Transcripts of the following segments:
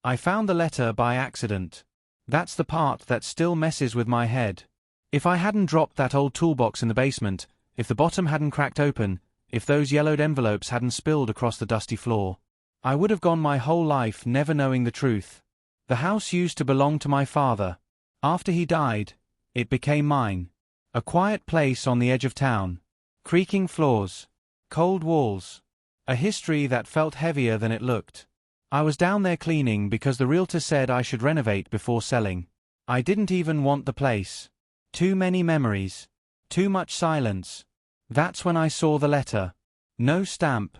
I found the letter by accident. That's the part that still messes with my head. If I hadn't dropped that old toolbox in the basement, if the bottom hadn't cracked open, if those yellowed envelopes hadn't spilled across the dusty floor, I would have gone my whole life never knowing the truth. The house used to belong to my father. After he died, it became mine. A quiet place on the edge of town. Creaking floors. Cold walls. A history that felt heavier than it looked. I was down there cleaning because the realtor said I should renovate before selling. I didn't even want the place. Too many memories. Too much silence. That's when I saw the letter. No stamp.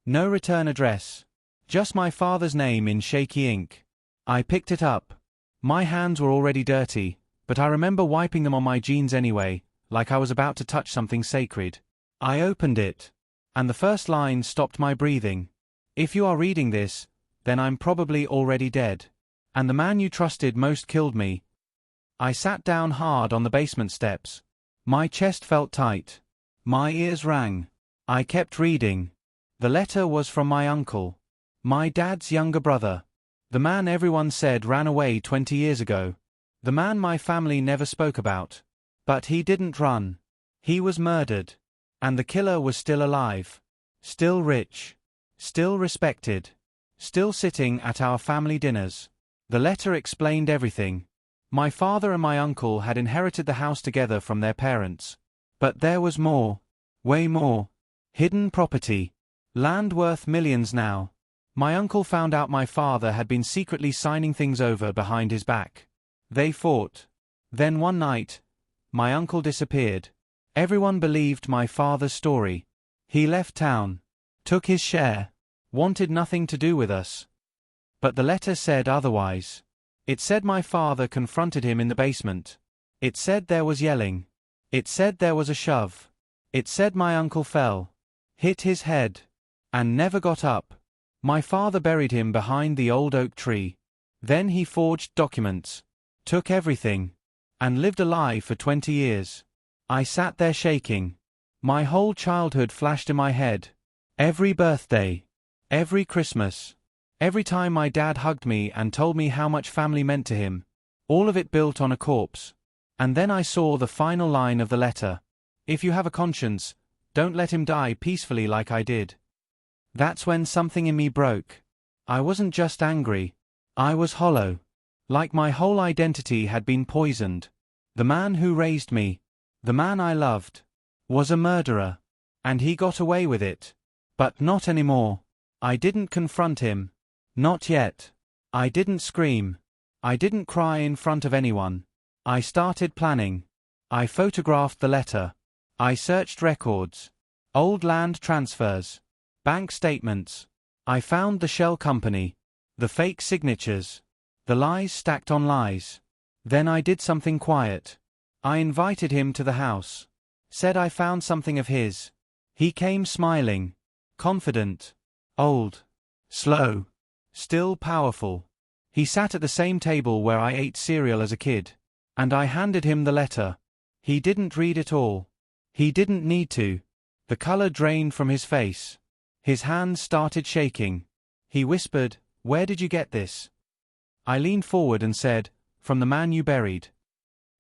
No return address. Just my father's name in shaky ink. I picked it up. My hands were already dirty, but I remember wiping them on my jeans anyway, like I was about to touch something sacred. I opened it. And the first line stopped my breathing. If you are reading this, then I'm probably already dead. And the man you trusted most killed me. I sat down hard on the basement steps. My chest felt tight. My ears rang. I kept reading. The letter was from my uncle. My dad's younger brother. The man everyone said ran away 20 years ago. The man my family never spoke about. But he didn't run. He was murdered. And the killer was still alive. Still rich. Still respected. Still sitting at our family dinners. The letter explained everything. My father and my uncle had inherited the house together from their parents. But there was more. Way more. Hidden property. Land worth millions now. My uncle found out my father had been secretly signing things over behind his back. They fought. Then one night, my uncle disappeared. Everyone believed my father's story. He left town. Took his share. Wanted nothing to do with us. But the letter said otherwise. It said my father confronted him in the basement. It said there was yelling. It said there was a shove. It said my uncle fell. Hit his head. And never got up. My father buried him behind the old oak tree. Then he forged documents. Took everything. And lived a lie for 20 years. I sat there shaking. My whole childhood flashed in my head. Every birthday. Every Christmas. Every time my dad hugged me and told me how much family meant to him. All of it built on a corpse. And then I saw the final line of the letter. If you have a conscience, don't let him die peacefully like I did. That's when something in me broke. I wasn't just angry. I was hollow. Like my whole identity had been poisoned. The man who raised me, the man I loved, was a murderer. And he got away with it. But not anymore. I didn't confront him. Not yet. I didn't scream. I didn't cry in front of anyone. I started planning. I photographed the letter. I searched records. Old land transfers. Bank statements. I found the shell company. The fake signatures. The lies stacked on lies. Then I did something quiet. I invited him to the house. Said I found something of his. He came smiling. Confident. Old. Slow. Still powerful. He sat at the same table where I ate cereal as a kid. And I handed him the letter. He didn't read it all. He didn't need to. The color drained from his face. His hands started shaking. He whispered, "Where did you get this?" I leaned forward and said, "From the man you buried."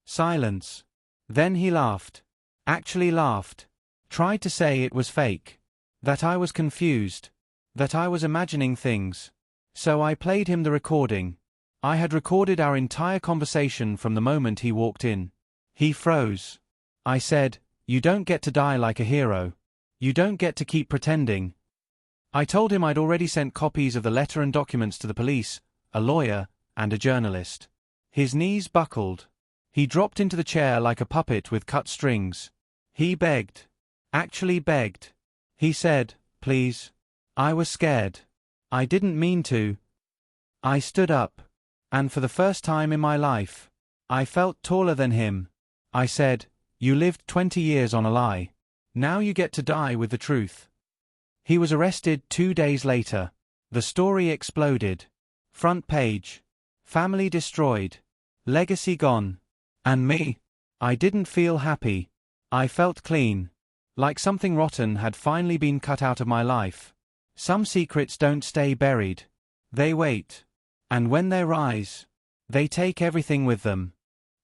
Silence. Then he laughed. Actually laughed. Tried to say it was fake. That I was confused. That I was imagining things. So I played him the recording. I had recorded our entire conversation from the moment he walked in. He froze. I said, "You don't get to die like a hero. You don't get to keep pretending." I told him I'd already sent copies of the letter and documents to the police, a lawyer, and a journalist. His knees buckled. He dropped into the chair like a puppet with cut strings. He begged. Actually begged. He said, "Please." I was scared. I didn't mean to. I stood up. And for the first time in my life, I felt taller than him. I said, "You lived 20 years on a lie. Now you get to die with the truth." He was arrested 2 days later. The story exploded. Front page. Family destroyed. Legacy gone. And me? I didn't feel happy. I felt clean. Like something rotten had finally been cut out of my life. Some secrets don't stay buried. They wait. And when they rise, they take everything with them.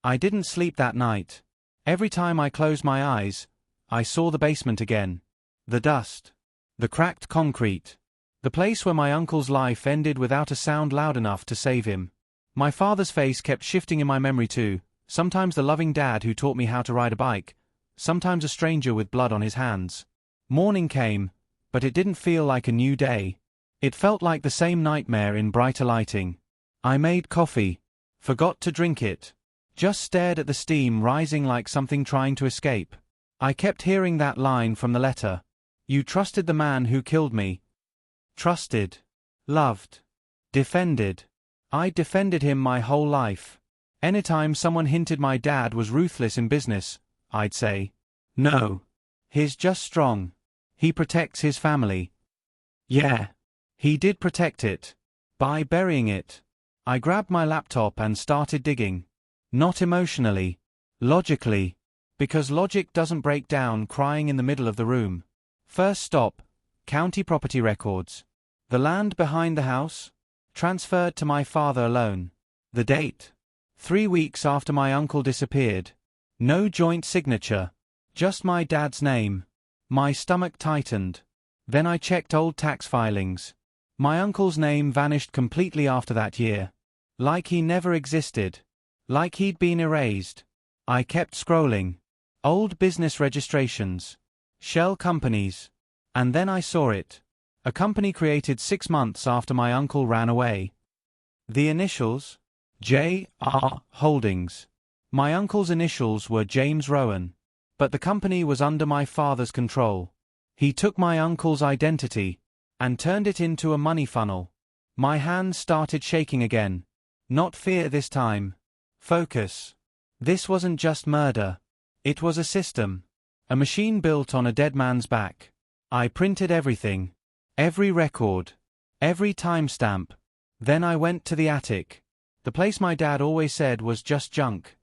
I didn't sleep that night. Every time I closed my eyes, I saw the basement again. The dust. The cracked concrete. The place where my uncle's life ended without a sound loud enough to save him. My father's face kept shifting in my memory too, sometimes the loving dad who taught me how to ride a bike, sometimes a stranger with blood on his hands. Morning came, but it didn't feel like a new day. It felt like the same nightmare in brighter lighting. I made coffee, forgot to drink it, just stared at the steam rising like something trying to escape. I kept hearing that line from the letter. You trusted the man who killed me. Trusted. Loved. Defended. I defended him my whole life. Anytime someone hinted my dad was ruthless in business, I'd say, no. He's just strong. He protects his family. Yeah. He did protect it. By burying it. I grabbed my laptop and started digging. Not emotionally. Logically. Because logic doesn't break down crying in the middle of the room. First stop, county property records. The land behind the house? Transferred to my father alone. The date? 3 weeks after my uncle disappeared. No joint signature. Just my dad's name. My stomach tightened. Then I checked old tax filings. My uncle's name vanished completely after that year. Like he never existed. Like he'd been erased. I kept scrolling. Old business registrations. Shell companies. And then I saw it. A company created 6 months after my uncle ran away. The initials? J.R. Holdings. My uncle's initials were James Rowan. But the company was under my father's control. He took my uncle's identity and turned it into a money funnel. My hands started shaking again. Not fear this time. Focus. This wasn't just murder. It was a system. A machine built on a dead man's back. I printed everything. Every record. Every timestamp. Then I went to the attic. The place my dad always said was just junk.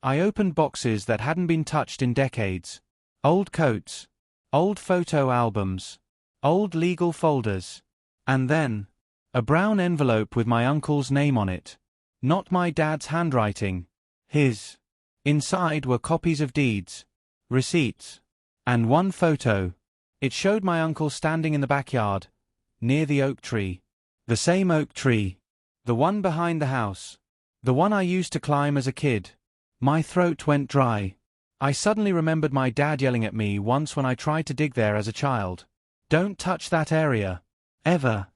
I opened boxes that hadn't been touched in decades. Old coats. Old photo albums. Old legal folders. And then, a brown envelope with my uncle's name on it. Not my dad's handwriting. His. Inside were copies of deeds. Receipts. And one photo. It showed my uncle standing in the backyard, near the oak tree. The same oak tree. The one behind the house. The one I used to climb as a kid. My throat went dry. I suddenly remembered my dad yelling at me once when I tried to dig there as a child. Don't touch that area. Ever.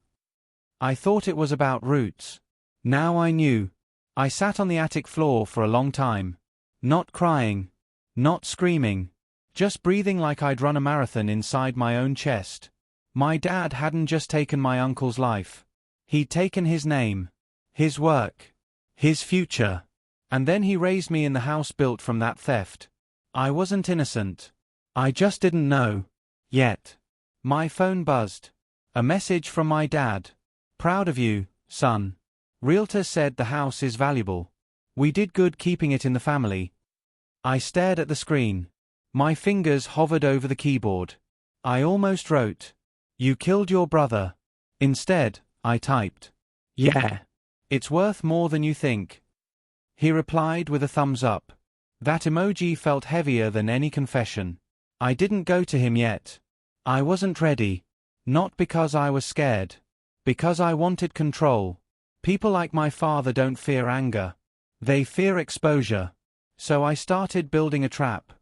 I thought it was about roots. Now I knew. I sat on the attic floor for a long time. Not crying. Not screaming. Just breathing like I'd run a marathon inside my own chest. My dad hadn't just taken my uncle's life. He'd taken his name. His work. His future. And then he raised me in the house built from that theft. I wasn't innocent. I just didn't know. Yet. My phone buzzed. A message from my dad. Proud of you, son. Realtor said the house is valuable. We did good keeping it in the family. I stared at the screen. My fingers hovered over the keyboard. I almost wrote, "You killed your brother." Instead, I typed, "Yeah. It's worth more than you think." He replied with a thumbs up. That emoji felt heavier than any confession. I didn't go to him yet. I wasn't ready. Not because I was scared. Because I wanted control. People like my father don't fear anger. They fear exposure. So I started building a trap.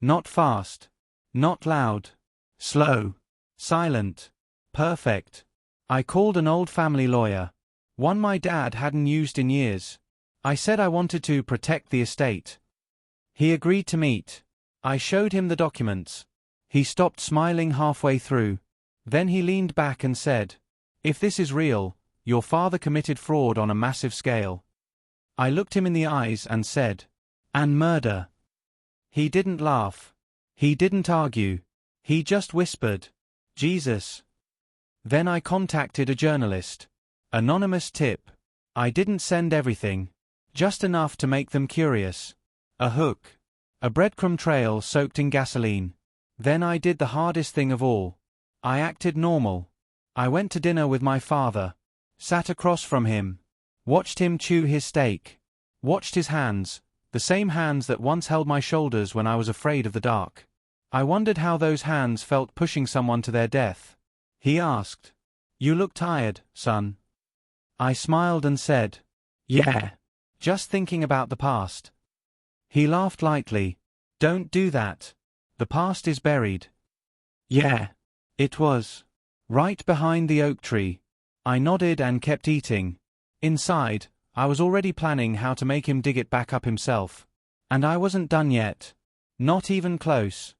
Not fast. Not loud. Slow. Silent. Perfect. I called an old family lawyer. One my dad hadn't used in years. I said I wanted to protect the estate. He agreed to meet. I showed him the documents. He stopped smiling halfway through. Then he leaned back and said, "If this is real, your father committed fraud on a massive scale." I looked him in the eyes and said, "And murder." He didn't laugh. He didn't argue. He just whispered, "Jesus." Then I contacted a journalist. Anonymous tip. I didn't send everything. Just enough to make them curious. A hook. A breadcrumb trail soaked in gasoline. Then I did the hardest thing of all. I acted normal. I went to dinner with my father. Sat across from him. Watched him chew his steak. Watched his hands, the same hands that once held my shoulders when I was afraid of the dark. I wondered how those hands felt pushing someone to their death. He asked, "You look tired, son." I smiled and said, "Yeah. Just thinking about the past." He laughed lightly. "Don't do that. The past is buried." "Yeah. It was. Right behind the oak tree." I nodded and kept eating. Inside, I was already planning how to make him dig it back up himself. And I wasn't done yet. Not even close.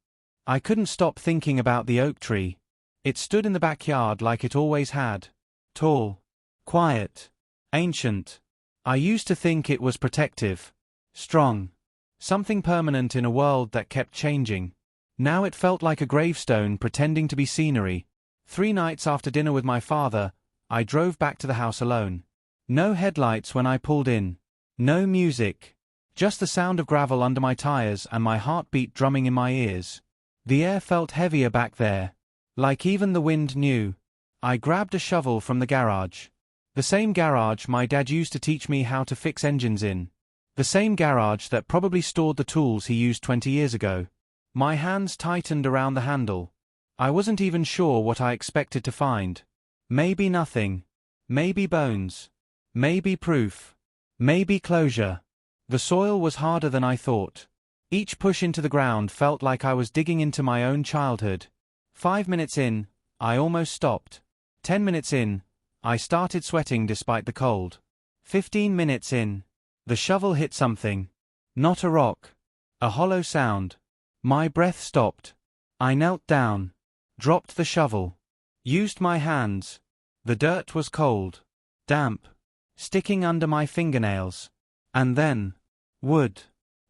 I couldn't stop thinking about the oak tree. It stood in the backyard like it always had. Tall. Quiet. Ancient. I used to think it was protective. Strong. Something permanent in a world that kept changing. Now it felt like a gravestone pretending to be scenery. 3 nights after dinner with my father, I drove back to the house alone. No headlights when I pulled in. No music. Just the sound of gravel under my tires and my heartbeat drumming in my ears. The air felt heavier back there. Like even the wind knew. I grabbed a shovel from the garage. The same garage my dad used to teach me how to fix engines in. The same garage that probably stored the tools he used 20 years ago. My hands tightened around the handle. I wasn't even sure what I expected to find. Maybe nothing. Maybe bones. Maybe proof. Maybe closure. The soil was harder than I thought. Each push into the ground felt like I was digging into my own childhood. 5 minutes in, I almost stopped. 10 minutes in, I started sweating despite the cold. 15 minutes in, the shovel hit something. Not a rock. A hollow sound. My breath stopped. I knelt down. Dropped the shovel. Used my hands. The dirt was cold. Damp. Sticking under my fingernails. And then, wood.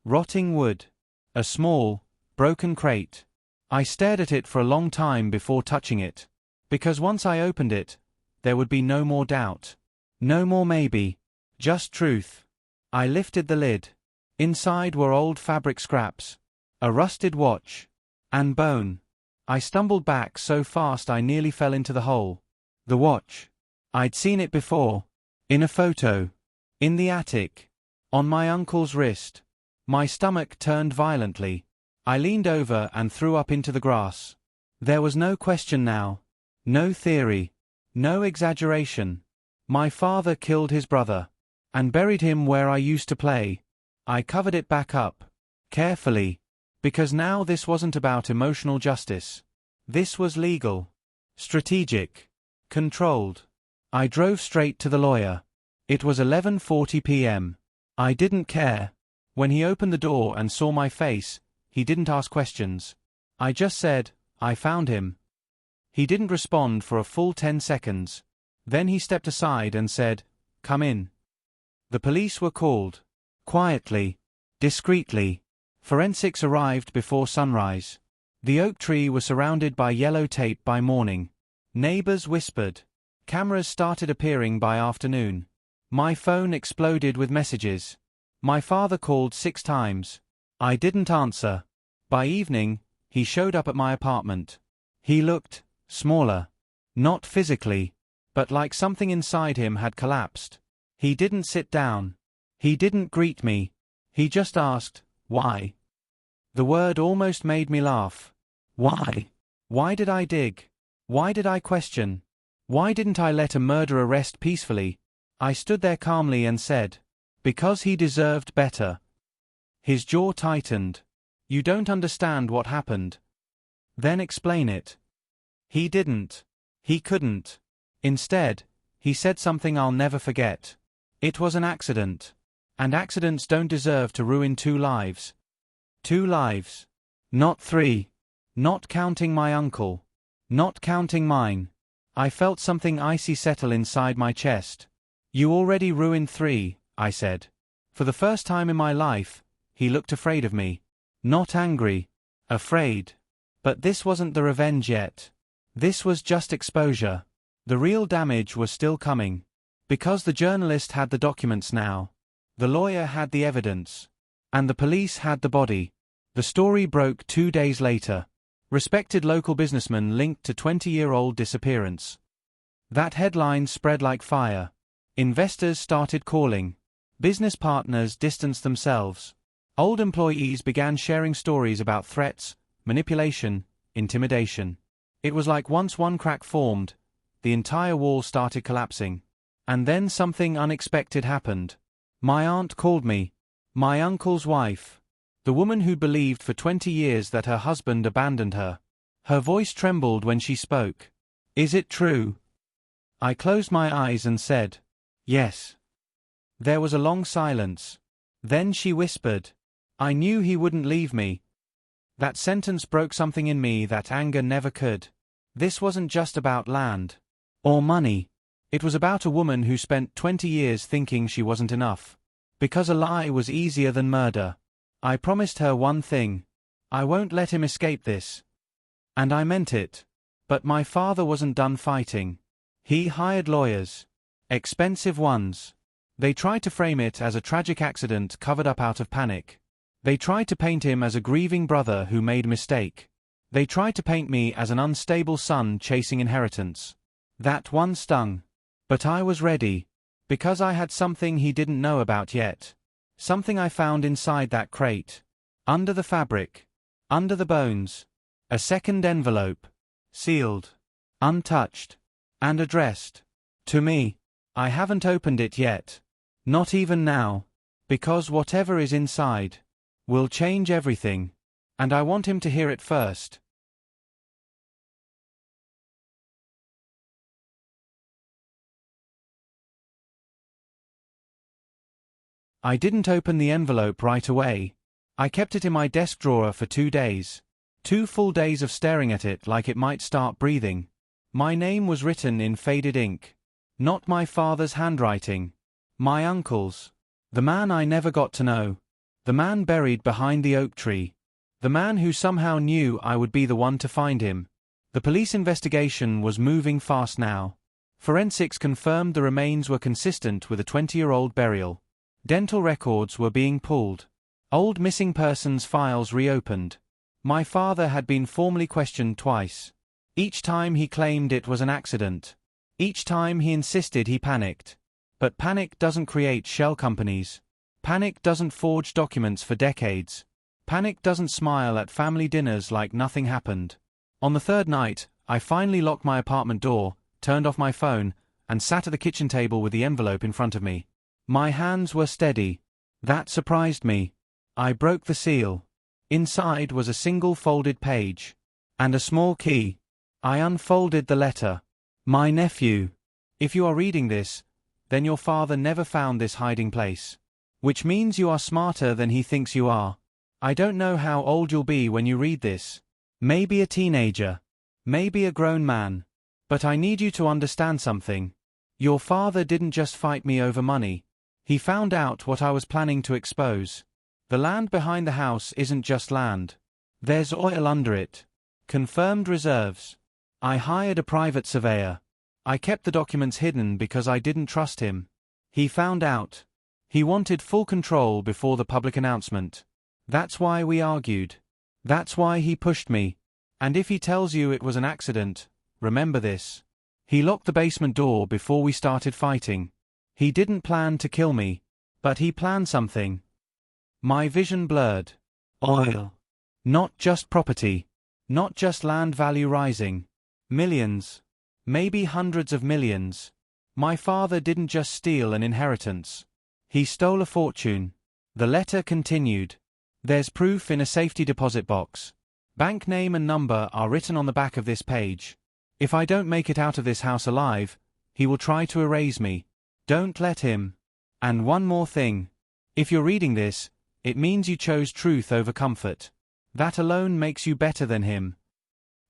Rotting wood. A small, broken crate. I stared at it for a long time before touching it. Because once I opened it, there would be no more doubt. No more maybe. Just truth. I lifted the lid. Inside were old fabric scraps. A rusted watch. And bone. I stumbled back so fast I nearly fell into the hole. The watch. I'd seen it before. In a photo. In the attic. On my uncle's wrist. My stomach turned violently. I leaned over and threw up into the grass. There was no question now. No theory. No exaggeration. My father killed his brother. And buried him where I used to play. I covered it back up. Carefully. Because now this wasn't about emotional justice. This was legal. Strategic. Controlled. I drove straight to the lawyer. It was 11:40 p.m. I didn't care. When he opened the door and saw my face, he didn't ask questions. I just said, "I found him." He didn't respond for a full 10 seconds. Then he stepped aside and said, "Come in." The police were called. Quietly. Discreetly. Forensics arrived before sunrise. The oak tree was surrounded by yellow tape by morning. Neighbors whispered. Cameras started appearing by afternoon. My phone exploded with messages. My father called 6 times. I didn't answer. By evening, he showed up at my apartment. He looked smaller. Not physically, but like something inside him had collapsed. He didn't sit down. He didn't greet me. He just asked, "Why?" The word almost made me laugh. Why? Why did I dig? Why did I question? Why didn't I let a murderer rest peacefully? I stood there calmly and said, "Because he deserved better." His jaw tightened. "You don't understand what happened." "Then explain it." He didn't. He couldn't. Instead, he said something I'll never forget. It was an accident. And accidents don't deserve to ruin 2 lives. 2 lives. Not 3. Not counting my uncle. Not counting mine. I felt something icy settle inside my chest. "You already ruined 3, I said. For the first time in my life, he looked afraid of me. Not angry. Afraid. But this wasn't the revenge yet. This was just exposure. The real damage was still coming. Because the journalist had the documents now. The lawyer had the evidence. And the police had the body. The story broke 2 days later. Respected local businessman linked to 20-year-old disappearance. That headline spread like fire. Investors started calling. Business partners distanced themselves. Old employees began sharing stories about threats, manipulation, intimidation. It was like once one crack formed, the entire wall started collapsing. And then something unexpected happened. My aunt called me. My uncle's wife. The woman who believed for 20 years that her husband abandoned her. Her voice trembled when she spoke. "Is it true?" I closed my eyes and said, "Yes." There was a long silence. Then she whispered, "I knew he wouldn't leave me." That sentence broke something in me that anger never could. This wasn't just about land or money. It was about a woman who spent 20 years thinking she wasn't enough. Because a lie was easier than murder. I promised her one thing. I won't let him escape this. And I meant it. But my father wasn't done fighting. He hired lawyers. Expensive ones. They tried to frame it as a tragic accident covered up out of panic. They tried to paint him as a grieving brother who made a mistake. They tried to paint me as an unstable son chasing inheritance. That one stung. But I was ready. Because I had something he didn't know about yet. Something I found inside that crate. Under the fabric. Under the bones. A second envelope. Sealed. Untouched. And addressed. To me. I haven't opened it yet. Not even now. Because whatever is inside will change everything. And I want him to hear it first. I didn't open the envelope right away. I kept it in my desk drawer for 2 days. 2 full days of staring at it like it might start breathing. My name was written in faded ink. Not my father's handwriting. My uncle's. The man I never got to know. The man buried behind the oak tree. The man who somehow knew I would be the one to find him. The police investigation was moving fast now. Forensics confirmed the remains were consistent with a 20-year-old burial. Dental records were being pulled. Old missing persons files reopened. My father had been formally questioned twice. Each time he claimed it was an accident. Each time he insisted he panicked. But panic doesn't create shell companies. Panic doesn't forge documents for decades. Panic doesn't smile at family dinners like nothing happened. On the 3rd night, I finally locked my apartment door, turned off my phone, and sat at the kitchen table with the envelope in front of me. My hands were steady. That surprised me. I broke the seal. Inside was a single folded page. And a small key. I unfolded the letter. My nephew. If you are reading this, then your father never found this hiding place. Which means you are smarter than he thinks you are. I don't know how old you'll be when you read this. Maybe a teenager. Maybe a grown man. But I need you to understand something. Your father didn't just fight me over money. He found out what I was planning to expose. The land behind the house isn't just land. There's oil under it. Confirmed reserves. I hired a private surveyor. I kept the documents hidden because I didn't trust him. He found out. He wanted full control before the public announcement. That's why we argued. That's why he pushed me. And if he tells you it was an accident, remember this. He locked the basement door before we started fighting. He didn't plan to kill me. But he planned something. My vision blurred. Oil. Not just property. Not just land value rising. Millions. Maybe hundreds of millions. My father didn't just steal an inheritance. He stole a fortune. The letter continued. There's proof in a safety deposit box. Bank name and number are written on the back of this page. If I don't make it out of this house alive, he will try to erase me. Don't let him. And one more thing. If you're reading this, it means you chose truth over comfort. That alone makes you better than him.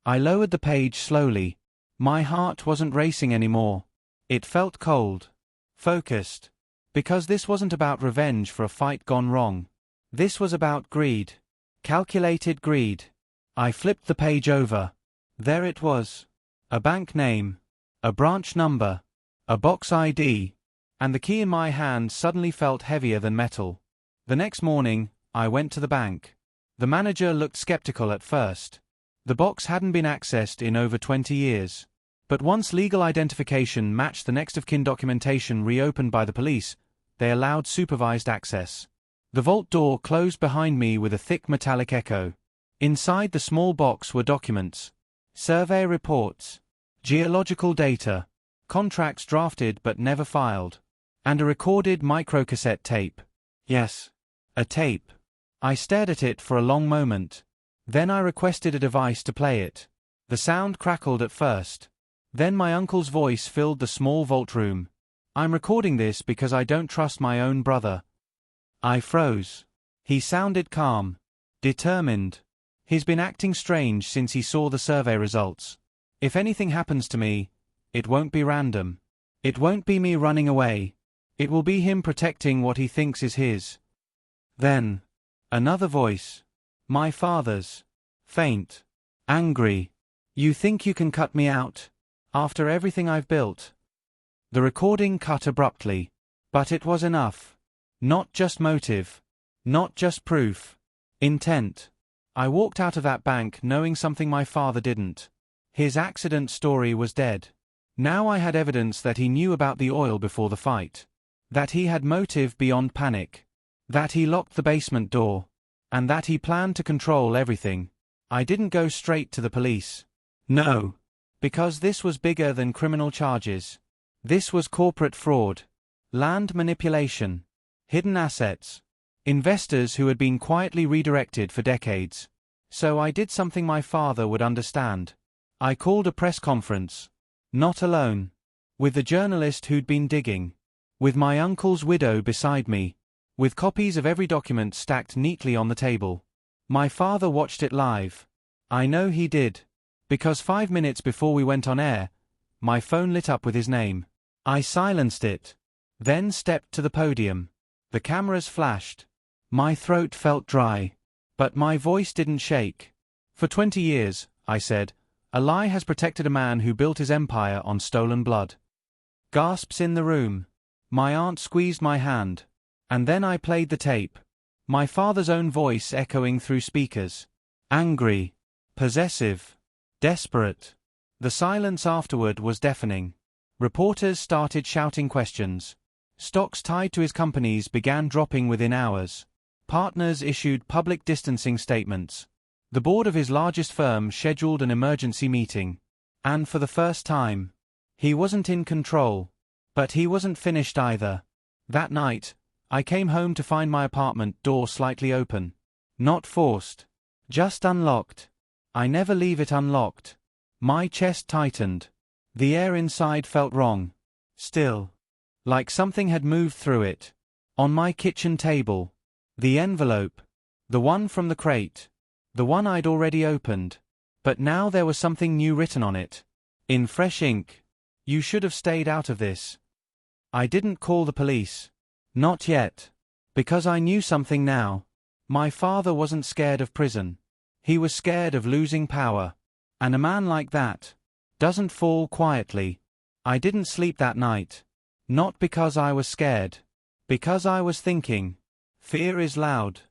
I lowered the page slowly. My heart wasn't racing anymore. It felt cold. Focused. Because this wasn't about revenge for a fight gone wrong. This was about greed. Calculated greed. I flipped the page over. There it was. A bank name. A branch number. A box ID. And the key in my hand suddenly felt heavier than metal. The next morning, I went to the bank. The manager looked skeptical at first. The box hadn't been accessed in over 20 years. But once legal identification matched the next of kin documentation reopened by the police, they allowed supervised access. The vault door closed behind me with a thick metallic echo. Inside the small box were documents, survey reports, geological data, contracts drafted but never filed, and a recorded microcassette tape. Yes, a tape. I stared at it for a long moment. Then I requested a device to play it. The sound crackled at first. Then my uncle's voice filled the small vault room. "I'm recording this because I don't trust my own brother." I froze. He sounded calm, determined. He's been acting strange since he saw the survey results. If anything happens to me, it won't be random. It won't be me running away. It will be him protecting what he thinks is his. Then, another voice. My father's. Faint. Angry. "You think you can cut me out? After everything I've built?" The recording cut abruptly. But it was enough. Not just motive. Not just proof. Intent. I walked out of that bank knowing something my father didn't. His accident story was dead. Now I had evidence that he knew about the oil before the fight. That he had motive beyond panic. That he locked the basement door. And that he planned to control everything. I didn't go straight to the police. No. Because this was bigger than criminal charges. This was corporate fraud. Land manipulation. Hidden assets. Investors who had been quietly redirected for decades. So I did something my father would understand. I called a press conference. Not alone. With the journalist who'd been digging. With my uncle's widow beside me. With copies of every document stacked neatly on the table. My father watched it live. I know he did. Because 5 minutes before we went on air, my phone lit up with his name. I silenced it. Then stepped to the podium. The cameras flashed. My throat felt dry. But my voice didn't shake. "For 20 years, I said, a lie has protected a man who built his empire on stolen blood." Gasps in the room. My aunt squeezed my hand. And then I played the tape. My father's own voice echoing through speakers. Angry. Possessive. Desperate. The silence afterward was deafening. Reporters started shouting questions. Stocks tied to his companies began dropping within hours. Partners issued public distancing statements. The board of his largest firm scheduled an emergency meeting. And for the first time, he wasn't in control. But he wasn't finished either. That night, I came home to find my apartment door slightly open. Not forced. Just unlocked. I never leave it unlocked. My chest tightened. The air inside felt wrong. Still. Like something had moved through it. On my kitchen table. The envelope. The one from the crate. The one I'd already opened. But now there was something new written on it. In fresh ink. "You should have stayed out of this." I didn't call the police. Not yet. Because I knew something now. My father wasn't scared of prison. He was scared of losing power. And a man like that doesn't fall quietly. I didn't sleep that night. Not because I was scared. Because I was thinking. Fear is loud.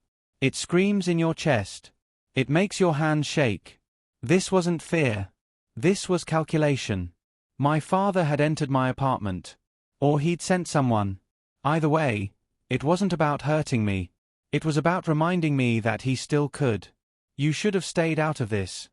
It screams in your chest. It makes your hands shake. This wasn't fear. This was calculation. My father had entered my apartment. Or he'd sent someone. Either way, it wasn't about hurting me. It was about reminding me that he still could. "You should have stayed out of this."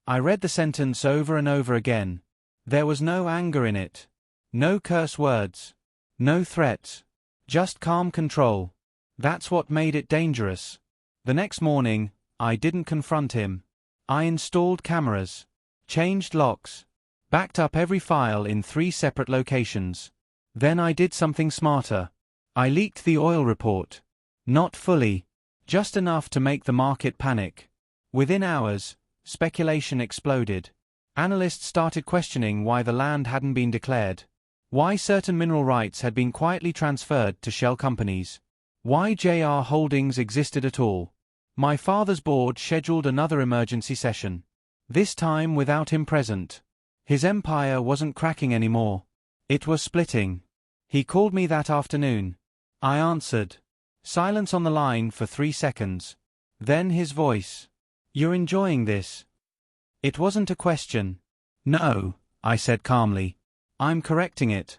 I read the sentence over and over again. There was no anger in it. No curse words. No threats. Just calm control. That's what made it dangerous. The next morning, I didn't confront him. I installed cameras. Changed locks. Backed up every file in 3 separate locations. Then I did something smarter. I leaked the oil report. Not fully. Just enough to make the market panic. Within hours, speculation exploded. Analysts started questioning why the land hadn't been declared. Why certain mineral rights had been quietly transferred to shell companies. Why JR Holdings existed at all. My father's board scheduled another emergency session. This time without him present. His empire wasn't cracking anymore. It was splitting. He called me that afternoon. I answered. Silence on the line for 3 seconds. Then his voice. "You're enjoying this?" It wasn't a question. No, I said calmly. I'm correcting it.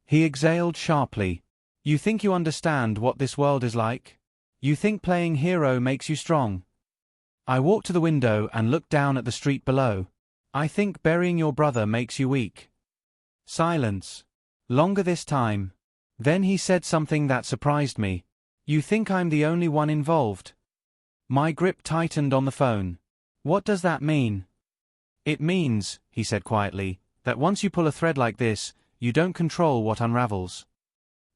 He exhaled sharply. You think you understand what this world is like? You think playing hero makes you strong? I walked to the window and looked down at the street below. I think burying your brother makes you weak. Silence. Longer this time. Then he said something that surprised me. You think I'm the only one involved? My grip tightened on the phone. What does that mean? It means, he said quietly, that once you pull a thread like this, you don't control what unravels.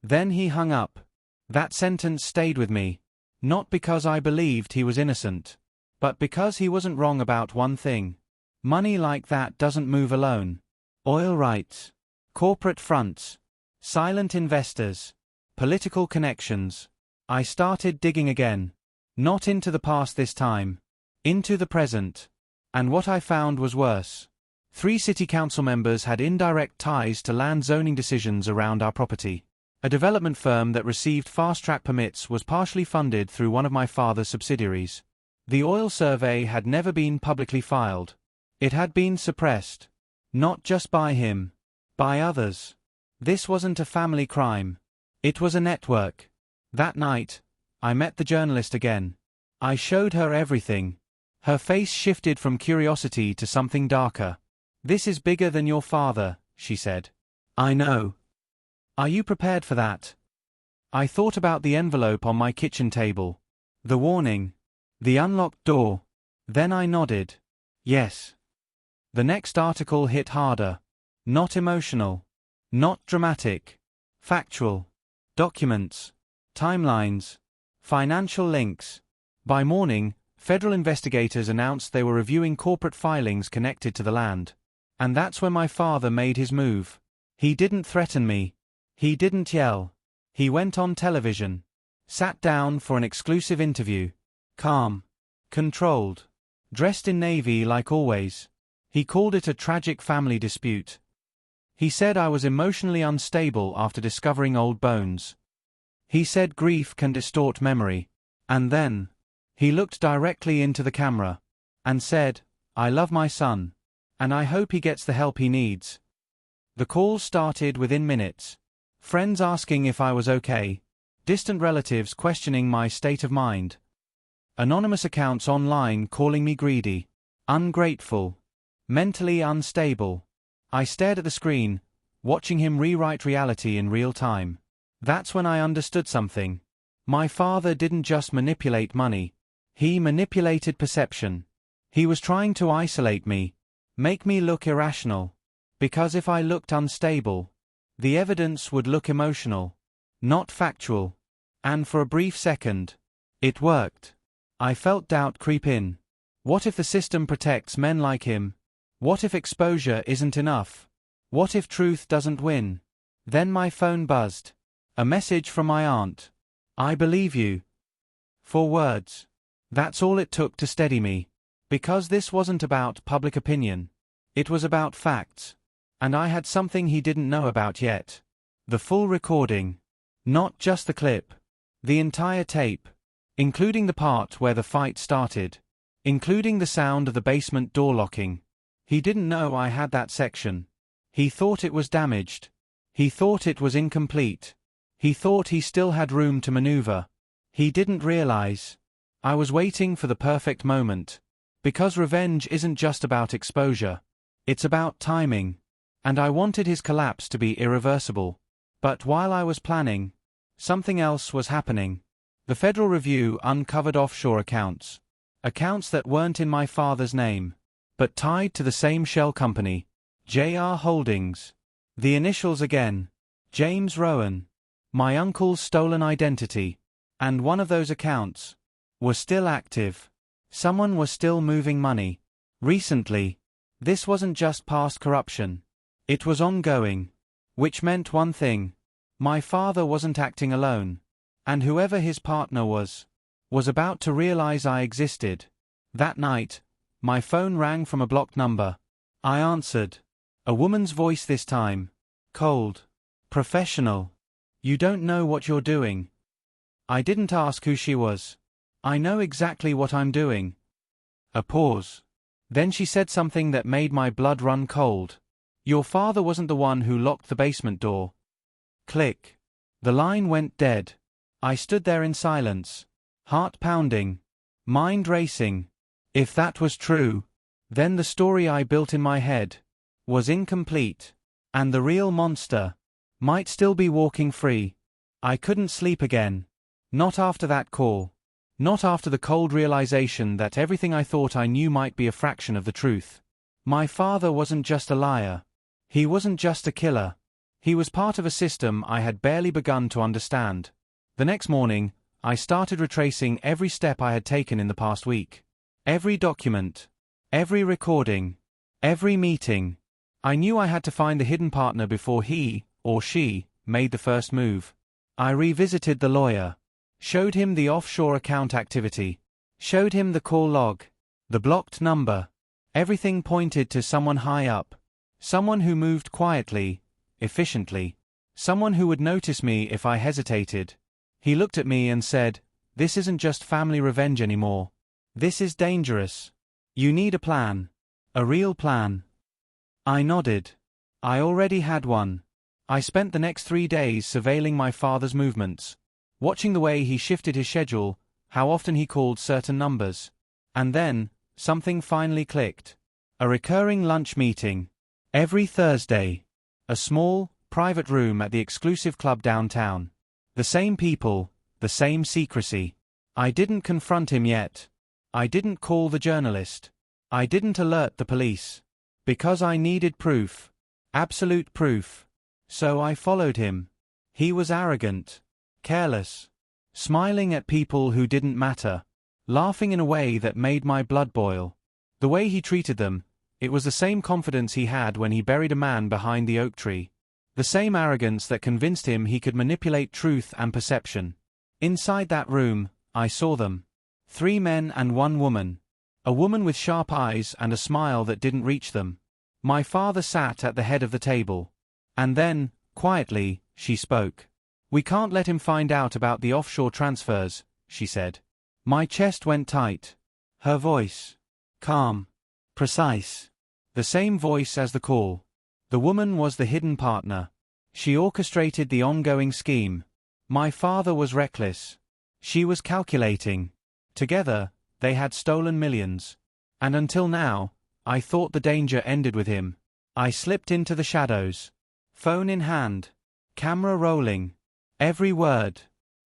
Then he hung up. That sentence stayed with me. Not because I believed he was innocent, but because he wasn't wrong about one thing. Money like that doesn't move alone. Oil rights, corporate fronts, silent investors, political connections. I started digging again. Not into the past this time. Into the present. And what I found was worse. 3 city council members had indirect ties to land zoning decisions around our property. A development firm that received fast-track permits was partially funded through one of my father's subsidiaries. The oil survey had never been publicly filed. It had been suppressed. Not just by him. By others. This wasn't a family crime. It was a network. That night, I met the journalist again. I showed her everything. Her face shifted from curiosity to something darker. This is bigger than your father, she said. I know. Are you prepared for that? I thought about the envelope on my kitchen table. The warning. The unlocked door. Then I nodded. Yes. The next article hit harder. Not emotional. Not dramatic. Factual. Documents. Timelines. Financial links. By morning, federal investigators announced they were reviewing corporate filings connected to the land. And that's when my father made his move. He didn't threaten me. He didn't yell. He went on television. Sat down for an exclusive interview. Calm. Controlled. Dressed in navy like always. He called it a tragic family dispute. He said I was emotionally unstable after discovering old bones. He said grief can distort memory. And then, he looked directly into the camera. And said, I love my son. And I hope he gets the help he needs. The call started within minutes. Friends asking if I was okay. Distant relatives questioning my state of mind. Anonymous accounts online calling me greedy. Ungrateful. Mentally unstable. I stared at the screen, watching him rewrite reality in real time. That's when I understood something. My father didn't just manipulate money. He manipulated perception. He was trying to isolate me. Make me look irrational. Because if I looked unstable, the evidence would look emotional, not factual. And for a brief second, it worked. I felt doubt creep in. What if the system protects men like him? What if exposure isn't enough? What if truth doesn't win? Then my phone buzzed. A message from my aunt. I believe you. 4 words. That's all it took to steady me. Because this wasn't about public opinion. It was about facts. And I had something he didn't know about yet. The full recording. Not just the clip. The entire tape. Including the part where the fight started. Including the sound of the basement door locking. He didn't know I had that section. He thought it was damaged. He thought it was incomplete. He thought he still had room to maneuver. He didn't realize. I was waiting for the perfect moment. Because revenge isn't just about exposure. It's about timing. And I wanted his collapse to be irreversible. But while I was planning, something else was happening. The Federal Review uncovered offshore accounts. Accounts that weren't in my father's name, but tied to the same shell company, JR Holdings. The initials again, James Rowan. My uncle's stolen identity. And one of those accounts was still active. Someone was still moving money. Recently. This wasn't just past corruption. It was ongoing. Which meant one thing. My father wasn't acting alone. And whoever his partner was about to realize I existed. That night, my phone rang from a blocked number. I answered. A woman's voice this time. Cold. Professional. You don't know what you're doing. I didn't ask who she was. I know exactly what I'm doing. A pause. Then she said something that made my blood run cold. Your father wasn't the one who locked the basement door. Click. The line went dead. I stood there in silence, heart pounding, mind racing. If that was true, then the story I built in my head was incomplete, and the real monster might still be walking free. I couldn't sleep again. Not after that call. Not after the cold realization that everything I thought I knew might be a fraction of the truth. My father wasn't just a liar. He wasn't just a killer. He was part of a system I had barely begun to understand. The next morning, I started retracing every step I had taken in the past week. Every document, every recording, every meeting. I knew I had to find the hidden partner before he, or she, made the first move. I revisited the lawyer. Showed him the offshore account activity. Showed him the call log. The blocked number. Everything pointed to someone high up. Someone who moved quietly, efficiently. Someone who would notice me if I hesitated. He looked at me and said, "This isn't just family revenge anymore. This is dangerous. You need a plan. A real plan." I nodded. I already had one. I spent the next 3 days surveilling my father's movements. Watching the way he shifted his schedule, how often he called certain numbers. And then, something finally clicked. A recurring lunch meeting. Every Thursday. A small, private room at the exclusive club downtown. The same people, the same secrecy. I didn't confront him yet. I didn't call the journalist. I didn't alert the police. Because I needed proof. Absolute proof. So I followed him. He was arrogant. Careless. Smiling at people who didn't matter. Laughing in a way that made my blood boil. The way he treated them, it was the same confidence he had when he buried a man behind the oak tree. The same arrogance that convinced him he could manipulate truth and perception. Inside that room, I saw them. 3 men and 1 woman. A woman with sharp eyes and a smile that didn't reach them. My father sat at the head of the table. And then, quietly, she spoke. "We can't let him find out about the offshore transfers," she said. My chest went tight. Her voice. Calm. Precise. The same voice as the call. The woman was the hidden partner. She orchestrated the ongoing scheme. My father was reckless. She was calculating. Together, they had stolen millions. And until now, I thought the danger ended with him. I slipped into the shadows. Phone in hand. Camera rolling. Every word.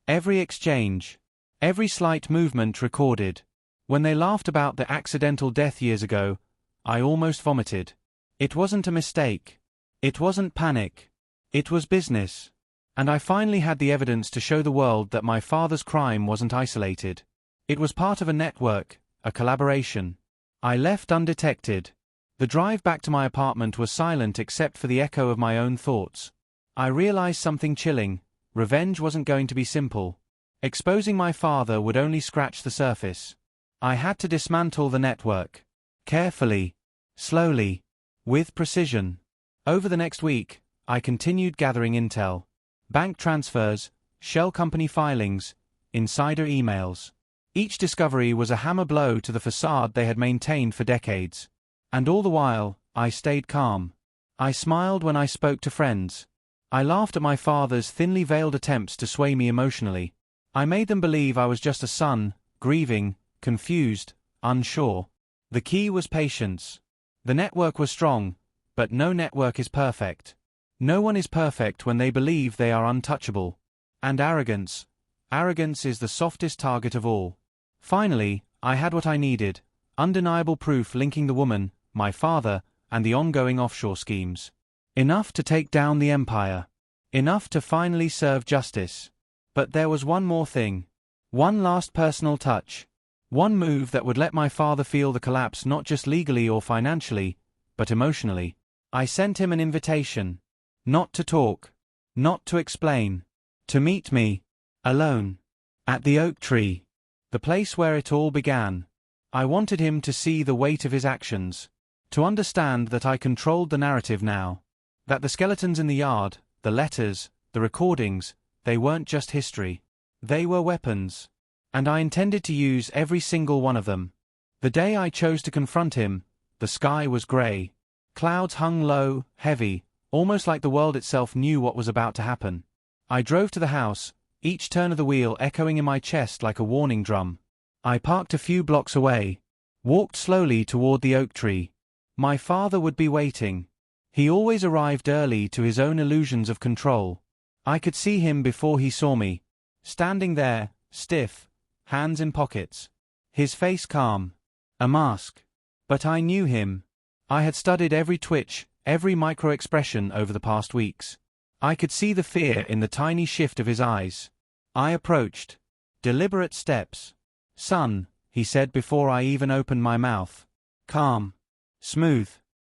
Every exchange. Every slight movement recorded. When they laughed about the accidental death years ago, I almost vomited. It wasn't a mistake. It wasn't panic. It was business. And I finally had the evidence to show the world that my father's crime wasn't isolated. It was part of a network, a collaboration. I left undetected. The drive back to my apartment was silent except for the echo of my own thoughts. I realized something chilling. Revenge wasn't going to be simple. Exposing my father would only scratch the surface. I had to dismantle the network. Carefully. Slowly. With precision. Over the next week, I continued gathering intel. Bank transfers, shell company filings, insider emails. Each discovery was a hammer blow to the facade they had maintained for decades. And all the while, I stayed calm. I smiled when I spoke to friends. I laughed at my father's thinly veiled attempts to sway me emotionally. I made them believe I was just a son, grieving, confused, unsure. The key was patience. The network was strong, but no network is perfect. No one is perfect when they believe they are untouchable. And arrogance. Arrogance is the softest target of all. Finally, I had what I needed. Undeniable proof linking the woman, my father, and the ongoing offshore schemes. Enough to take down the empire. Enough to finally serve justice. But there was one more thing. One last personal touch. One move that would let my father feel the collapse not just legally or financially, but emotionally. I sent him an invitation. Not to talk. Not to explain. To meet me. Alone. At the oak tree. The place where it all began. I wanted him to see the weight of his actions. To understand that I controlled the narrative now. That the skeletons in the yard, the letters, the recordings, they weren't just history. They were weapons. And I intended to use every single one of them. The day I chose to confront him, the sky was gray. Clouds hung low, heavy, almost like the world itself knew what was about to happen. I drove to the house, each turn of the wheel echoing in my chest like a warning drum. I parked a few blocks away, walked slowly toward the oak tree. My father would be waiting. He always arrived early to his own illusions of control. I could see him before he saw me, standing there, stiff, hands in pockets. His face calm. A mask. But I knew him. I had studied every twitch, every micro-expression over the past weeks. I could see the fear in the tiny shift of his eyes. I approached. Deliberate steps. "Son," he said before I even opened my mouth. Calm. Smooth.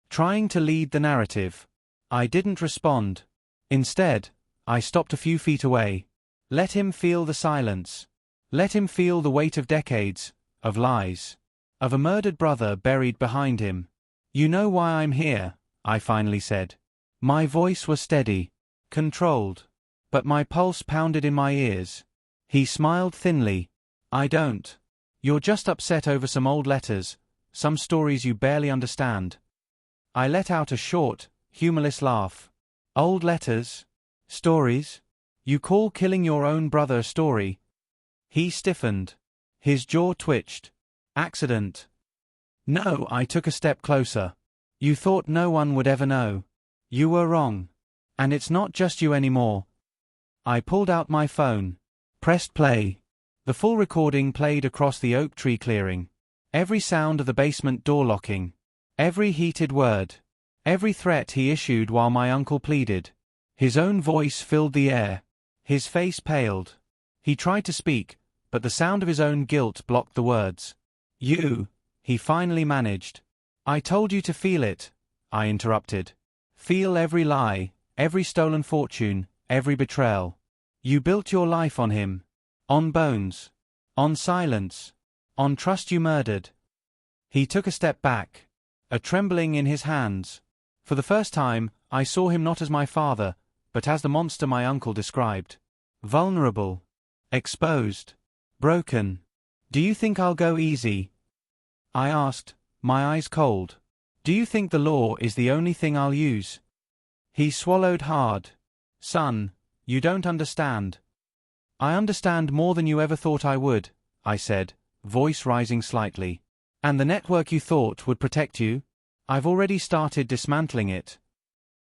Trying to lead the narrative. I didn't respond. Instead, I stopped a few feet away. Let him feel the silence. Let him feel the weight of decades, of lies, of a murdered brother buried behind him. "You know why I'm here," I finally said. My voice was steady, controlled, but my pulse pounded in my ears. He smiled thinly. "I don't. You're just upset over some old letters, some stories you barely understand." I let out a short, humorless laugh. "Old letters? Stories? You call killing your own brother a story?" He stiffened. His jaw twitched. "Accident." "No," I took a step closer. "You thought no one would ever know. You were wrong. And it's not just you anymore." I pulled out my phone. Pressed play. The full recording played across the oak tree clearing. Every sound of the basement door locking. Every heated word. Every threat he issued while my uncle pleaded. His own voice filled the air. His face paled. He tried to speak, but the sound of his own guilt blocked the words. "You," he finally managed. "I told you to feel it," I interrupted. "Feel every lie, every stolen fortune, every betrayal. You built your life on him. On bones. On silence. On trust you murdered." He took a step back, a trembling in his hands. For the first time, I saw him not as my father, but as the monster my uncle described. Vulnerable. Exposed. Broken. "Do you think I'll go easy?" I asked, my eyes cold. "Do you think the law is the only thing I'll use?" He swallowed hard. "Son, you don't understand." "I understand more than you ever thought I would," I said, voice rising slightly. "And the network you thought would protect you? I've already started dismantling it."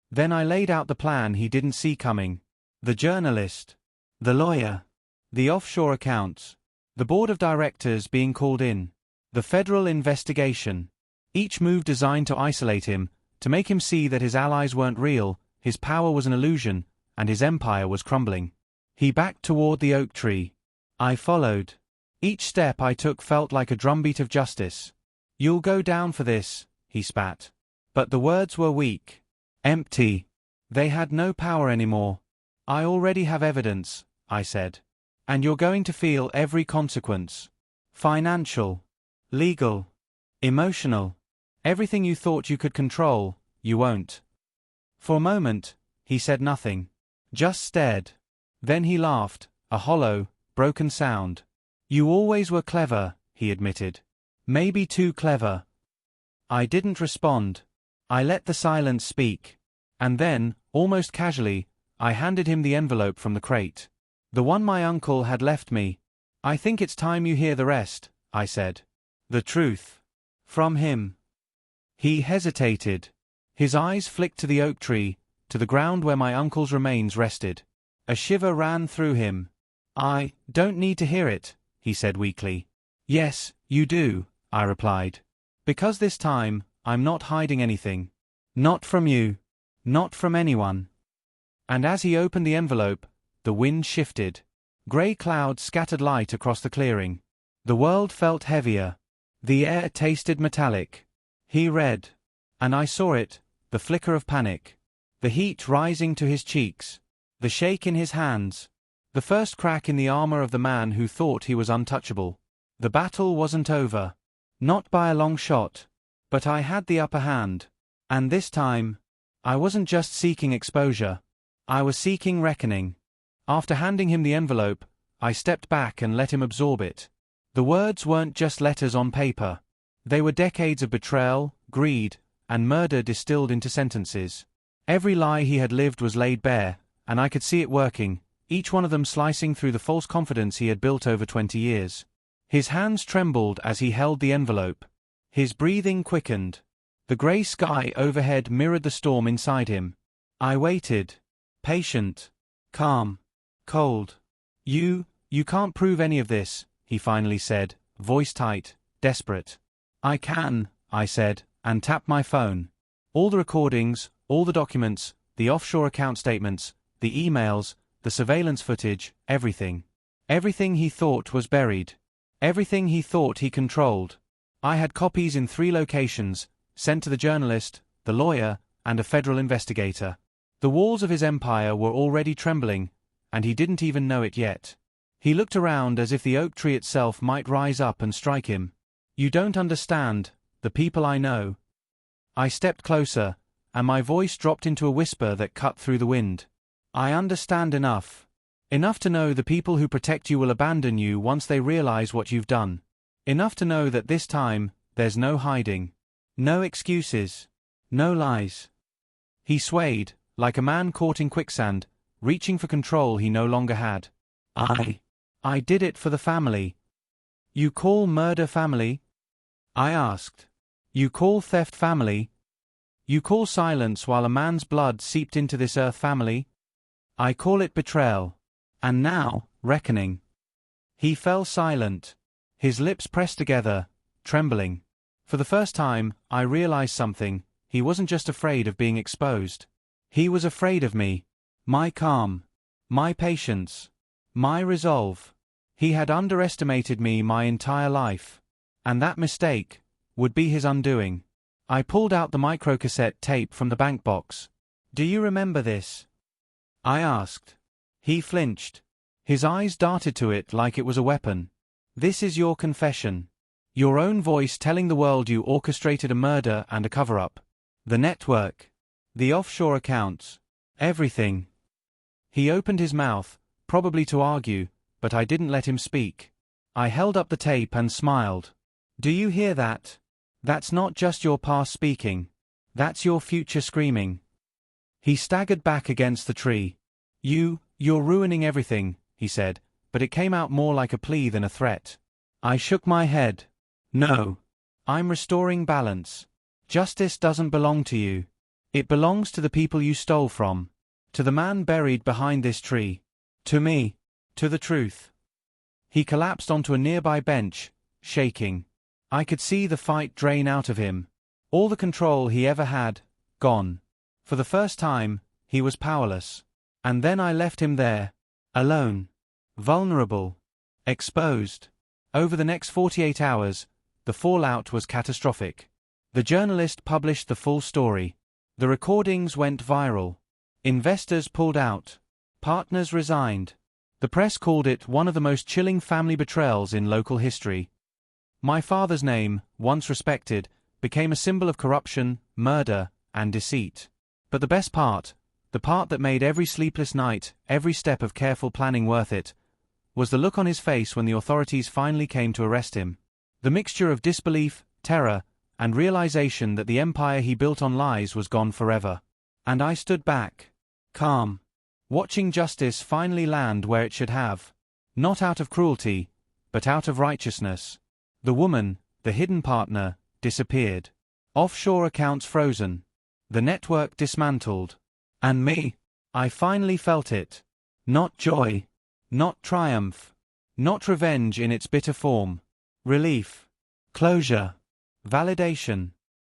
Then I laid out the plan he didn't see coming. The journalist. The lawyer. The offshore accounts. The board of directors being called in. The federal investigation. Each move designed to isolate him, to make him see that his allies weren't real, his power was an illusion, and his empire was crumbling. He backed toward the oak tree. I followed. Each step I took felt like a drumbeat of justice. "You'll go down for this," he spat. But the words were weak. Empty. They had no power anymore. "I already have evidence," I said. "And you're going to feel every consequence. Financial. Legal. Emotional. Everything you thought you could control, you won't." For a moment, he said nothing. Just stared. Then he laughed, a hollow, broken sound. "You always were clever," he admitted. "Maybe too clever." I didn't respond. I let the silence speak. And then, almost casually, I handed him the envelope from the crate. The one my uncle had left me. "I think it's time you hear the rest," I said. "The truth. From him." He hesitated. His eyes flicked to the oak tree, to the ground where my uncle's remains rested. A shiver ran through him. "I don't need to hear it," he said weakly. "Yes, you do," I replied. "Because this time, I'm not hiding anything. Not from you. Not from anyone." And as he opened the envelope, the wind shifted. Grey clouds scattered light across the clearing. The world felt heavier. The air tasted metallic. He read. And I saw it, the flicker of panic. The heat rising to his cheeks. The shake in his hands. The first crack in the armor of the man who thought he was untouchable. The battle wasn't over. Not by a long shot. But I had the upper hand. And this time, I wasn't just seeking exposure. I was seeking reckoning. After handing him the envelope, I stepped back and let him absorb it. The words weren't just letters on paper. They were decades of betrayal, greed, and murder distilled into sentences. Every lie he had lived was laid bare, and I could see it working, each one of them slicing through the false confidence he had built over 20 years. His hands trembled as he held the envelope. His breathing quickened. The grey sky overhead mirrored the storm inside him. I waited. Patient. Calm. Cold. You can't prove any of this, he finally said, voice tight, desperate. I can, I said, and tapped my phone. All the recordings, all the documents, the offshore account statements, the emails, the surveillance footage, everything. Everything he thought was buried. Everything he thought he controlled. I had copies in 3 locations, sent to the journalist, the lawyer, and a federal investigator. The walls of his empire were already trembling, and he didn't even know it yet. He looked around as if the oak tree itself might rise up and strike him. You don't understand, the people I know. I stepped closer, and my voice dropped into a whisper that cut through the wind. I understand enough. Enough to know the people who protect you will abandon you once they realize what you've done. Enough to know that this time, there's no hiding. No excuses. No lies. He swayed, like a man caught in quicksand, reaching for control he no longer had. I did it for the family. You call murder family? I asked. You call theft family? You call silence while a man's blood seeped into this earth family? I call it betrayal. And now, reckoning. He fell silent. His lips pressed together, trembling. For the first time, I realized something. He wasn't just afraid of being exposed. He was afraid of me. My calm. My patience. My resolve. He had underestimated me my entire life. And that mistake would be his undoing. I pulled out the microcassette tape from the bank box. Do you remember this? I asked. He flinched. His eyes darted to it like it was a weapon. This is your confession. Your own voice telling the world you orchestrated a murder and a cover-up. The network. The offshore accounts. Everything. He opened his mouth, probably to argue, but I didn't let him speak. I held up the tape and smiled. Do you hear that? That's not just your past speaking. That's your future screaming. He staggered back against the tree. You're ruining everything, he said, but it came out more like a plea than a threat. I shook my head. No. I'm restoring balance. Justice doesn't belong to you. It belongs to the people you stole from. To the man buried behind this tree. To me. To the truth. He collapsed onto a nearby bench, shaking. I could see the fight drain out of him. All the control he ever had, gone. For the first time, he was powerless. And then I left him there. Alone. Vulnerable. Exposed. Over the next 48 hours, the fallout was catastrophic. The journalist published the full story. The recordings went viral. Investors pulled out. Partners resigned. The press called it one of the most chilling family betrayals in local history. My father's name, once respected, became a symbol of corruption, murder, and deceit. But the best part, the part that made every sleepless night, every step of careful planning worth it, was the look on his face when the authorities finally came to arrest him. The mixture of disbelief, terror, and realization that the empire he built on lies was gone forever. And I stood back, calm, watching justice finally land where it should have. Not out of cruelty, but out of righteousness. The woman, the hidden partner, disappeared. Offshore accounts frozen. The network dismantled. And me. I finally felt it. Not joy. Not triumph. Not revenge in its bitter form. Relief. Closure. Validation.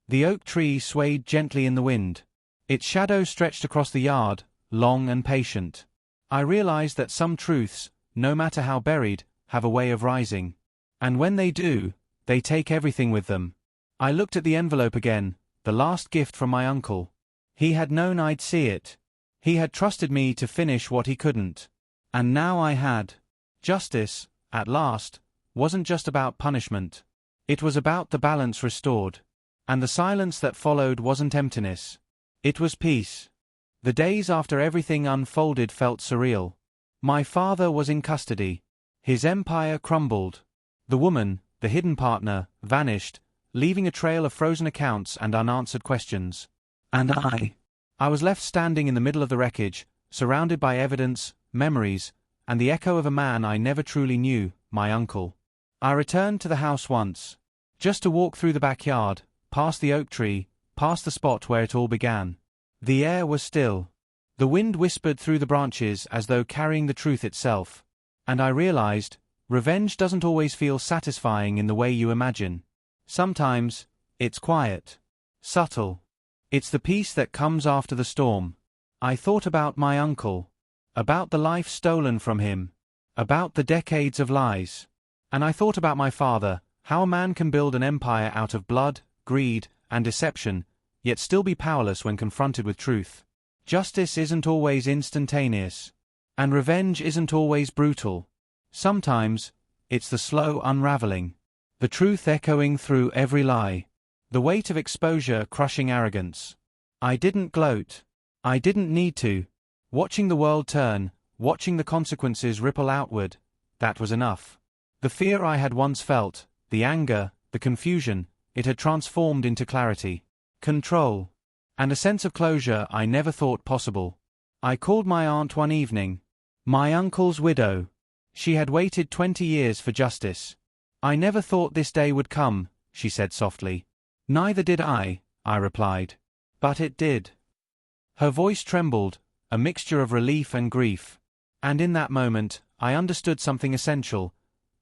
The oak tree swayed gently in the wind. Its shadow stretched across the yard, long and patient. I realized that some truths, no matter how buried, have a way of rising. And when they do, they take everything with them. I looked at the envelope again, the last gift from my uncle. He had known I'd see it. He had trusted me to finish what he couldn't. And now I had. Justice, at last, wasn't just about punishment. It was about the balance restored. And the silence that followed wasn't emptiness. It was peace. The days after everything unfolded felt surreal. My father was in custody. His empire crumbled. The woman, the hidden partner, vanished, leaving a trail of frozen accounts and unanswered questions. And I was left standing in the middle of the wreckage, surrounded by evidence, memories, and the echo of a man I never truly knew, my uncle. I returned to the house once, just to walk through the backyard, past the oak tree, past the spot where it all began. The air was still. The wind whispered through the branches as though carrying the truth itself. And I realized, revenge doesn't always feel satisfying in the way you imagine. Sometimes, it's quiet, subtle. It's the peace that comes after the storm. I thought about my uncle, about the life stolen from him, about the decades of lies. And I thought about my father, how a man can build an empire out of blood, greed, and deception, yet still be powerless when confronted with truth. Justice isn't always instantaneous, and revenge isn't always brutal. Sometimes, it's the slow unraveling, the truth echoing through every lie, the weight of exposure crushing arrogance. I didn't gloat. I didn't need to. Watching the world turn, watching the consequences ripple outward, that was enough. The fear I had once felt, the anger, the confusion, it had transformed into clarity, control, and a sense of closure I never thought possible. I called my aunt one evening, my uncle's widow. She had waited 20 years for justice. I never thought this day would come, she said softly. Neither did I replied. But it did. Her voice trembled, a mixture of relief and grief. And in that moment, I understood something essential.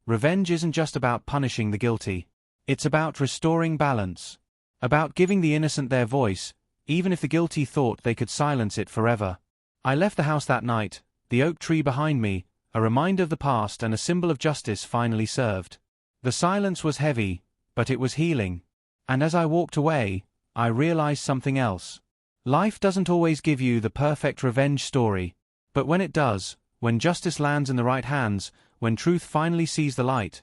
Revenge isn't just about punishing the guilty. It's about restoring balance. About giving the innocent their voice, even if the guilty thought they could silence it forever. I left the house that night, the oak tree behind me, a reminder of the past and a symbol of justice finally served. The silence was heavy, but it was healing. And as I walked away, I realized something else. Life doesn't always give you the perfect revenge story. But when it does, when justice lands in the right hands, when truth finally sees the light,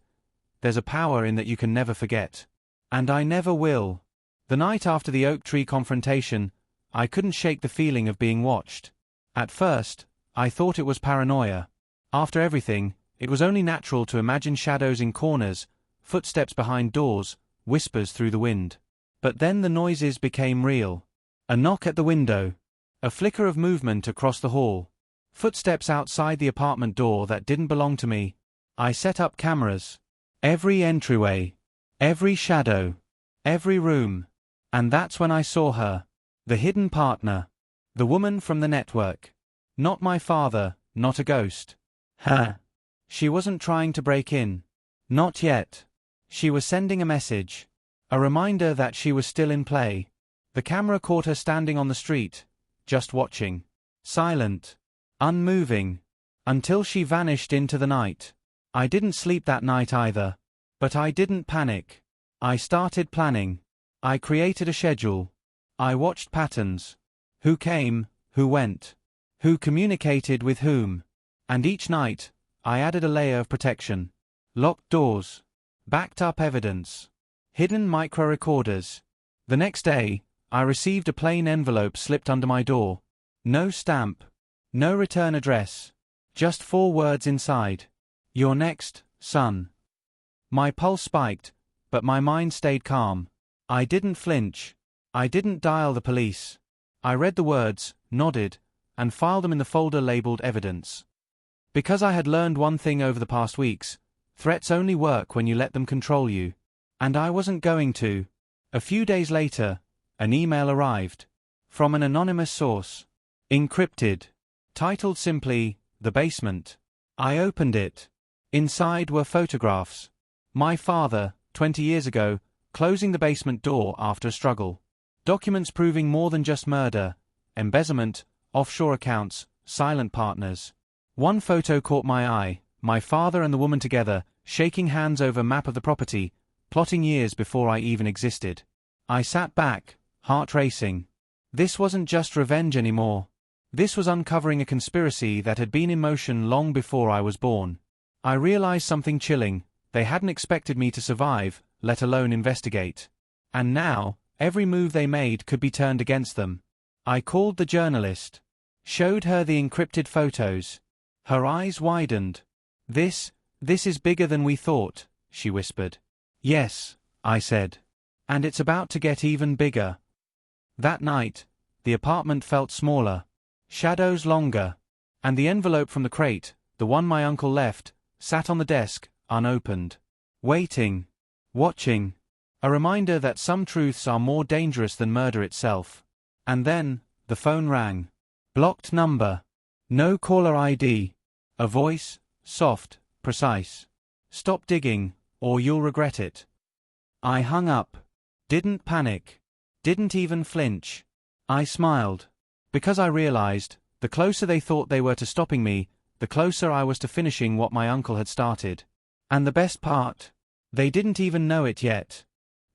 there's a power in that you can never forget. And I never will. The night after the oak tree confrontation, I couldn't shake the feeling of being watched. At first, I thought it was paranoia. After everything, it was only natural to imagine shadows in corners, footsteps behind doors, whispers through the wind. But then the noises became real. A knock at the window. A flicker of movement across the hall. Footsteps outside the apartment door that didn't belong to me. I set up cameras. Every entryway. Every shadow. Every room. And that's when I saw her. The hidden partner. The woman from the network. Not my father, not a ghost. Her. She wasn't trying to break in. Not yet. She was sending a message. A reminder that she was still in play. The camera caught her standing on the street, just watching. Silent. Unmoving. Until she vanished into the night. I didn't sleep that night either. But I didn't panic. I started planning. I created a schedule. I watched patterns. Who came, who went. Who communicated with whom. And each night, I added a layer of protection. Locked doors. Backed up evidence. Hidden micro-recorders. The next day, I received a plain envelope slipped under my door. No stamp. No return address. Just 4 words inside. You're next, son. My pulse spiked, but my mind stayed calm. I didn't flinch. I didn't dial the police. I read the words, nodded, and filed them in the folder labeled evidence. Because I had learned one thing over the past weeks, threats only work when you let them control you. And I wasn't going to. A few days later, an email arrived. From an anonymous source. Encrypted. Titled simply, The Basement. I opened it. Inside were photographs. My father, 20 years ago, closing the basement door after a struggle. Documents proving more than just murder, embezzlement, offshore accounts, silent partners. One photo caught my eye, my father and the woman together, shaking hands over a map of the property, plotting years before I even existed. I sat back, heart racing. This wasn't just revenge anymore. This was uncovering a conspiracy that had been in motion long before I was born. I realized something chilling. They hadn't expected me to survive, let alone investigate. And now, every move they made could be turned against them. I called the journalist. Showed her the encrypted photos. Her eyes widened. This is bigger than we thought, she whispered. Yes, I said. And it's about to get even bigger. That night, the apartment felt smaller, shadows longer, and the envelope from the crate, the one my uncle left, sat on the desk, unopened. Waiting. Watching. A reminder that some truths are more dangerous than murder itself. And then, the phone rang. Blocked number. No caller ID. A voice, soft, precise. Stop digging, or you'll regret it. I hung up. Didn't panic. Didn't even flinch. I smiled. Because I realized, the closer they thought they were to stopping me, the closer I was to finishing what my uncle had started. And the best part? They didn't even know it yet.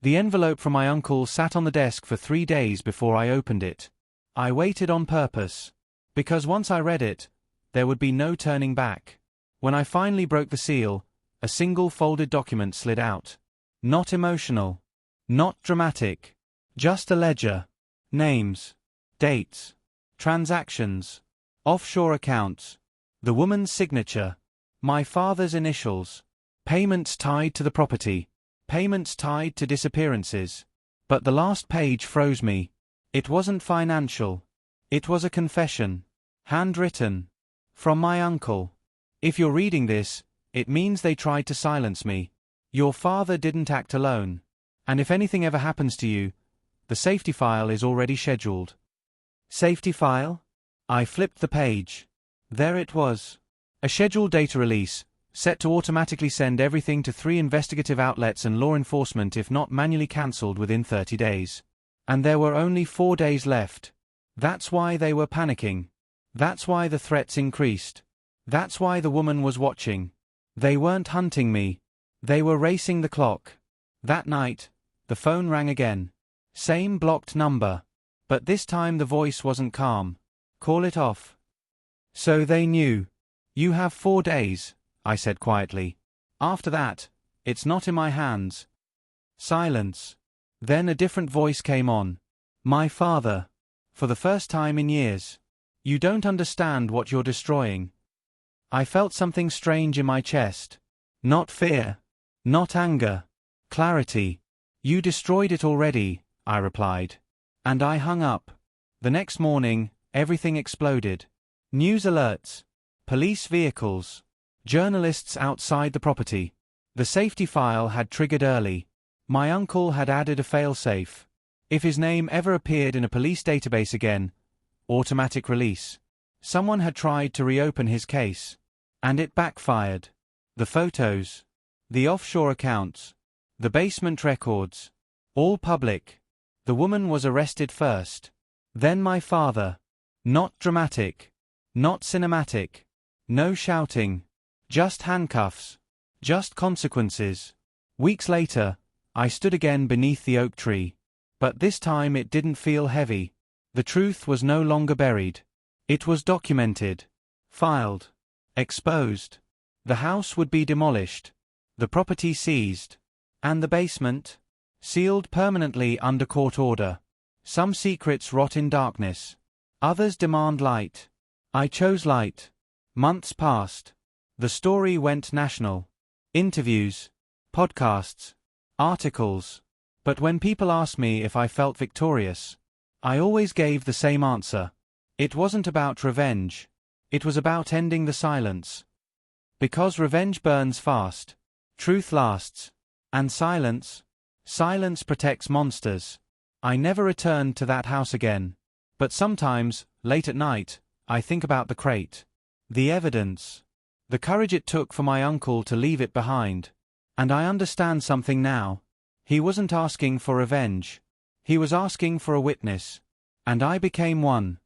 The envelope from my uncle sat on the desk for 3 days before I opened it. I waited on purpose. Because once I read it, there would be no turning back. When I finally broke the seal, a single folded document slid out. Not emotional. Not dramatic. Just a ledger. Names. Dates. Transactions. Offshore accounts. The woman's signature. My father's initials. Payments tied to the property. Payments tied to disappearances. But the last page froze me. It wasn't financial. It was a confession. Handwritten. From my uncle. If you're reading this, it means they tried to silence me. Your father didn't act alone. And if anything ever happens to you, the safety file is already scheduled. Safety file? I flipped the page. There it was. A scheduled data release, set to automatically send everything to 3 investigative outlets and law enforcement if not manually cancelled within 30 days. And there were only 4 days left. That's why they were panicking. That's why the threats increased. That's why the woman was watching. They weren't hunting me. They were racing the clock. That night, the phone rang again. Same blocked number. But this time the voice wasn't calm. Call it off. So they knew. You have 4 days, I said quietly. After that, it's not in my hands. Silence. Then a different voice came on. My father. For the first time in years. You don't understand what you're destroying. I felt something strange in my chest. Not fear. Not anger. Clarity. You destroyed it already, I replied. And I hung up. The next morning, everything exploded. News alerts. Police vehicles. Journalists outside the property. The safety file had triggered early. My uncle had added a failsafe. If his name ever appeared in a police database again, automatic release. Someone had tried to reopen his case. And it backfired. The photos. The offshore accounts. The basement records. All public. The woman was arrested first. Then my father. Not dramatic. Not cinematic. No shouting. Just handcuffs. Just consequences. Weeks later, I stood again beneath the oak tree. But this time it didn't feel heavy. The truth was no longer buried. It was documented. Filed. Exposed. The house would be demolished. The property seized. And the basement? Sealed permanently under court order. Some secrets rot in darkness. Others demand light. I chose light. Months passed. The story went national. Interviews. Podcasts. Articles. But when people asked me if I felt victorious, I always gave the same answer. It wasn't about revenge. It was about ending the silence. Because revenge burns fast. Truth lasts. And silence protects monsters. I never returned to that house again. But sometimes, late at night, I think about the crate. The evidence. The courage it took for my uncle to leave it behind. And I understand something now. He wasn't asking for revenge. He was asking for a witness. And I became one.